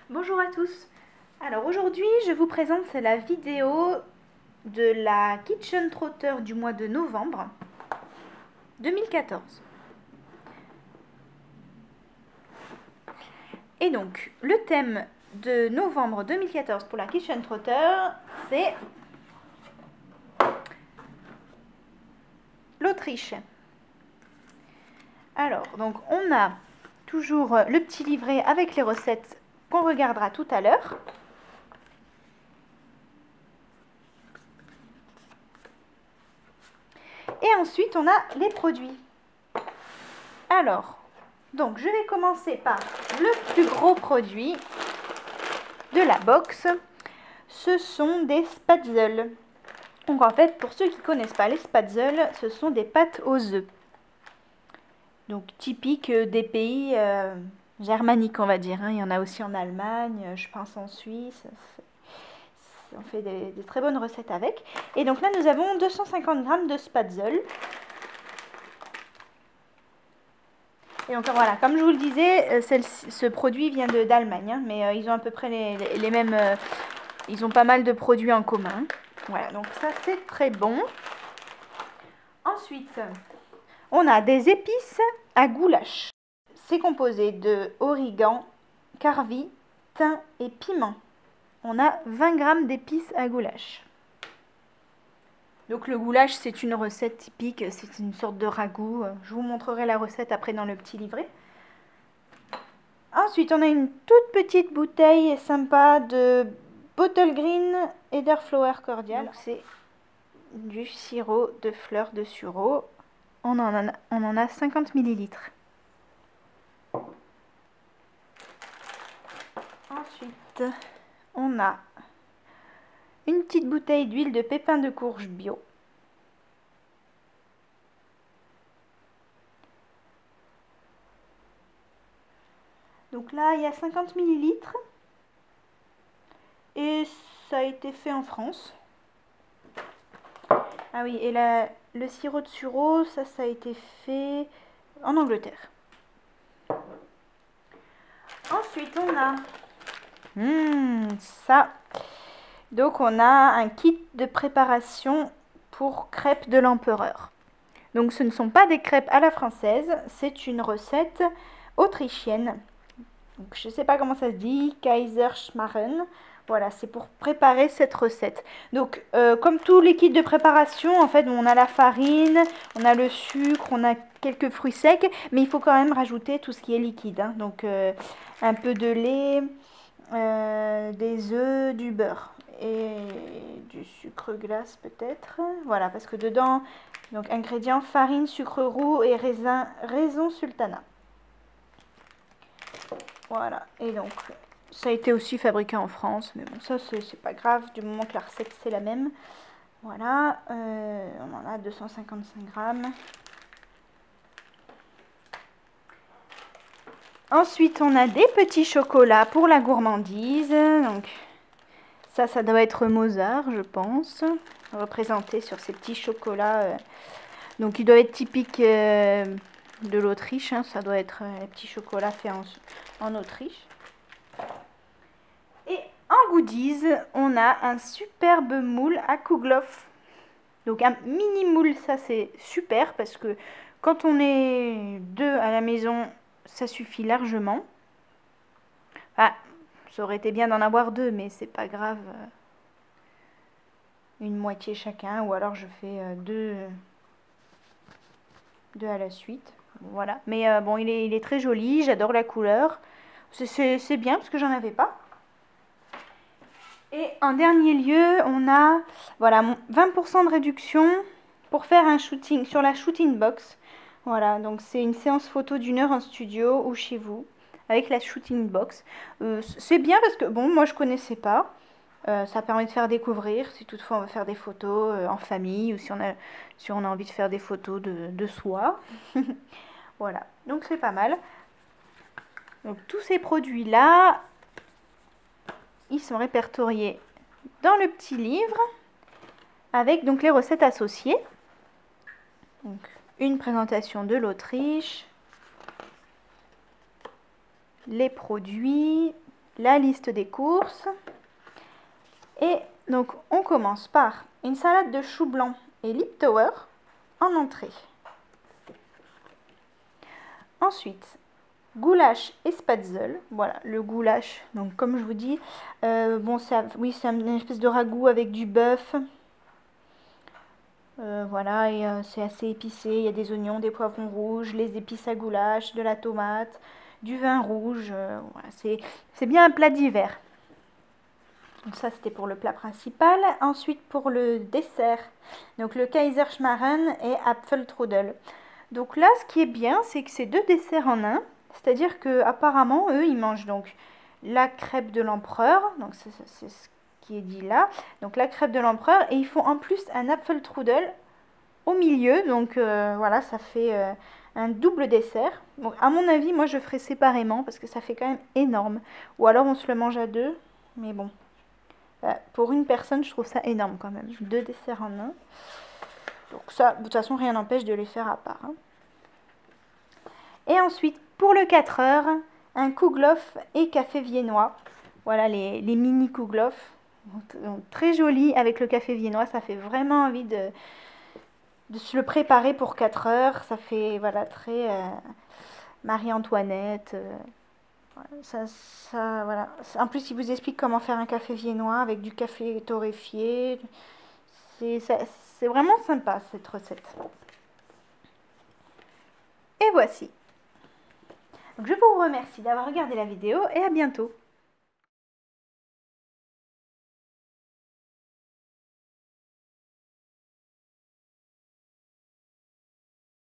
Bonjour à tous. Alors aujourd'hui je vous présente la vidéo de la Kitchen Trotter du mois de novembre 2014. Et donc le thème de novembre 2014 pour la Kitchen Trotter, c'est l'Autriche. Alors donc on a toujours le petit livret avec les recettes qu'on regardera tout à l'heure. Et ensuite, on a les produits. Alors, donc je vais commencer par le plus gros produit de la box. Ce sont des spatzels. Donc en fait, pour ceux qui ne connaissent pas les spatzels, ce sont des pâtes aux œufs. Donc typiques des pays germaniques, on va dire. Il y en a aussi en Allemagne, je pense en Suisse. On fait des très bonnes recettes avec. Et donc là, nous avons 250 g de spatzels. Et donc voilà, comme je vous le disais, ce produit vient d'Allemagne, hein, mais ils ont à peu près les mêmes... ils ont pas mal de produits en commun. Voilà, donc ça c'est très bon. Ensuite, on a des épices à goulash. C'est composé de origan, carvi, thym et piment. On a 20 g d'épices à goulash. Donc le goulash, c'est une recette typique, c'est une sorte de ragoût. Je vous montrerai la recette après dans le petit livret. Ensuite, on a une toute petite bouteille sympa de Bottle Green Elderflower Cordial. C'est du sirop de fleurs de sureau. On en a 50 ml. Ensuite, on a une petite bouteille d'huile de pépins de courge bio. Donc là, il y a 50 ml. Et ça a été fait en France. Ah oui, et le sirop de sureau, ça a été fait en Angleterre. Ensuite, on a ça. Donc, on a un kit de préparation pour crêpes de l'empereur. Donc, ce ne sont pas des crêpes à la française, c'est une recette autrichienne. Donc, je ne sais pas comment ça se dit, Kaiserschmarren. Voilà, c'est pour préparer cette recette. Donc, comme tous les kits de préparation, en fait, on a la farine, on a le sucre, on a quelques fruits secs, mais il faut quand même rajouter tout ce qui est liquide, hein. Donc, un peu de lait, des œufs, du beurre et du sucre glace peut-être. Voilà, parce que dedans, donc ingrédients farine, sucre roux et raisin sultana. Voilà, et donc ça a été aussi fabriqué en France, mais bon, ça c'est pas grave du moment que la recette c'est la même. Voilà, on en a 255 g. Ensuite, on a des petits chocolats pour la gourmandise. Donc, ça doit être Mozart, je pense, représenté sur ces petits chocolats. Donc, ils doivent être typiques de l'Autriche. Hein. Ça doit être les petits chocolats faits en Autriche. Et en goodies, on a un superbe moule à Kouglof. Donc, un mini moule, ça c'est super parce que quand on est deux à la maison, ça suffit largement. Ah, ça aurait été bien d'en avoir deux, mais c'est pas grave. Une moitié chacun, ou alors je fais deux à la suite. Voilà. Mais bon, il est très joli, j'adore la couleur. C'est bien parce que j'en avais pas. Et en dernier lieu, on a voilà, 20% de réduction pour faire un shooting sur la shooting box. Voilà, donc c'est une séance photo d'1 heure en studio ou chez vous avec la shooting box. C'est bien parce que bon, moi je connaissais pas. Ça permet de faire découvrir si toutefois on veut faire des photos en famille ou si on a envie de faire des photos de soi. Voilà, donc c'est pas mal. Donc tous ces produits là, ils sont répertoriés dans le petit livre avec donc les recettes associées. Donc, une présentation de l'Autriche, les produits, la liste des courses. Et donc on commence par une salade de choux blancs et Liptauer en entrée. Ensuite, goulash et spatzel. Voilà, le goulash. Donc comme je vous dis, bon, oui, c'est une espèce de ragoût avec du bœuf. Voilà, et c'est assez épicé. Il y a des oignons, des poivrons rouges, les épices à goulash, de la tomate, du vin rouge. Voilà, c'est bien un plat d'hiver. Donc ça, c'était pour le plat principal. Ensuite, pour le dessert, donc le Kaiserschmarren et Apfeltrudel. Donc là, ce qui est bien, c'est que c'est 2 desserts en un. C'est-à-dire que apparemment, eux, ils mangent donc la crêpe de l'empereur. Donc c'est ce qui est dit là. Donc la crêpe de l'empereur. Et ils font en plus un Apfeltrudel au milieu. Donc voilà, ça fait un double dessert. Donc à mon avis, moi, je ferai séparément parce que ça fait quand même énorme. Ou alors, on se le mange à 2. Mais bon. Pour une personne, je trouve ça énorme quand même. 2 desserts en un. Donc ça, de toute façon, rien n'empêche de les faire à part. Hein. Et ensuite, pour le 4 heures, un kouglof et café viennois. Voilà les mini kouglof. Très joli avec le café viennois. Ça fait vraiment envie de se le préparer pour 4 heures. Ça fait voilà très Marie-Antoinette. Voilà. En plus, il vous explique comment faire un café viennois avec du café torréfié. C'est vraiment sympa cette recette. Et voici. Donc, je vous remercie d'avoir regardé la vidéo et à bientôt.